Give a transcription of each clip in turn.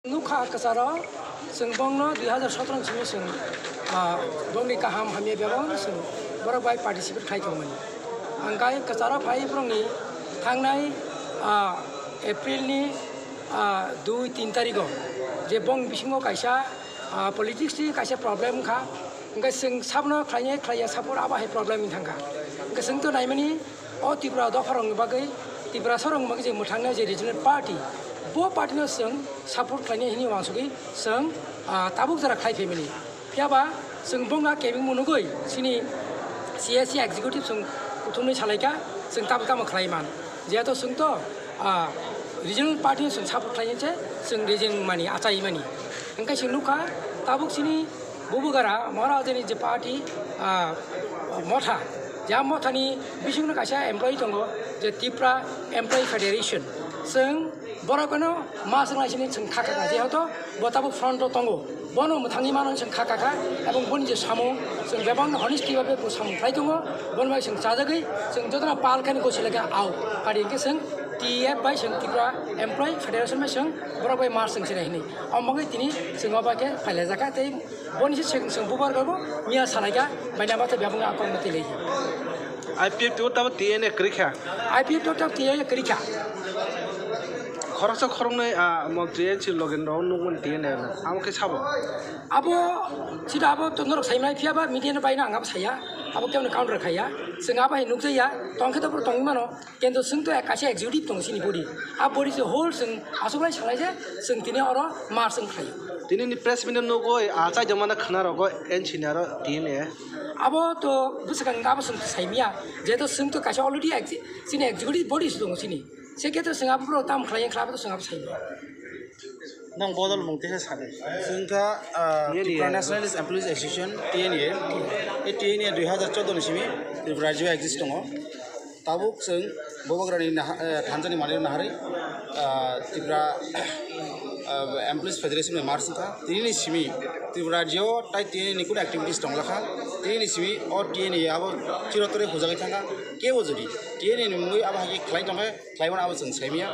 Nuka kasara sengbongno 2017 simi seng bongni kaham hamye bebang seng borobai participate khai thongmani angkai kasara phai prongni thangnai April ni 2-3 tarigo je bong bisingo kaisa politics ni kaisa problem kha angkai seng sabno khlaiya support aba hai problem in thangka angkai seng to naimani o Tripura dofarong bagai Tripura sorong bagai je muthangna je regional party bo party no seng support khlainya hini wangsugi seng tabuk jara khlai family piaba seng bonga kebing munugoi sini CSC executive seng kuthumni salaika seng tabuk kam khlaiman jeato seng to regional party seng support khlainya che seng region mani achai mani angkai seng nuka tabuk sini bubugara mara jeni je party motha jam mothani bisingno kaisa employee tongo je Tripura Employee Federation seng Borokano masang sini seng kakak aja atau buat apa front tongo bono mutangi manon seng kakak abang boni je samu seng bebang honesty babe bu samu fly tongo bon mai seng sajagai seng jodana palkan ko silaga au hari ke seng TF by seng Tripura Employee Federation mai seng borobai mas seng sini ini omongai tini seng apa ke file jaka tei boni seng bubar gabo mia sanaga banyak mata bebang akon mati lagi IPF tu tahu TN kerja IPF tu tahu TN kerja खरसा खरंनाय मन्त्रिया चिलगेन राउन नंगन TN आमके साबो abo sida abo tonor saimai phiaba media baina angap saya abo keun counter khaya singa bai nukjaya tongkhe to tongmano kento sing to ekase executive tong sini body a body se whole sing asubai sanglai je sing tini oro mar sing khayo tini ni press minute no go acha jamana khana rogo engineer TN abo to busakang abo sing saimia je to sing to kase already sini executive body tong sini seketo singa pro tam khlayen khlaba to singa saimia nang bodol mungte se sade singka National Employees Association TNA e TNA 2014 ni simi rajyo exist tongo tabuk sing bobagrani thanjani mane nahari Tripura Employees Federation me marsingka tini simi Tripura rajyo tai TNA ni kun activities tonglakha tini simi o TNA abo chirotore hojagai thanga ke ojodi TNA ni mui aba hagi khlai tonghe khlaimon abo sing saimia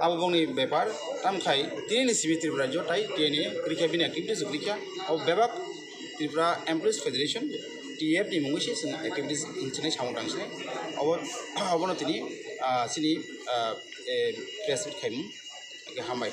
abo bongni bepar tam khai tini simi Tripura rajyo tai TNA krikha bin activities krikha abo bebak Tripura Employees Federation TF ni mungui se sing activities inchine samudang sine abo no tini sini press meet khaimu ke hambai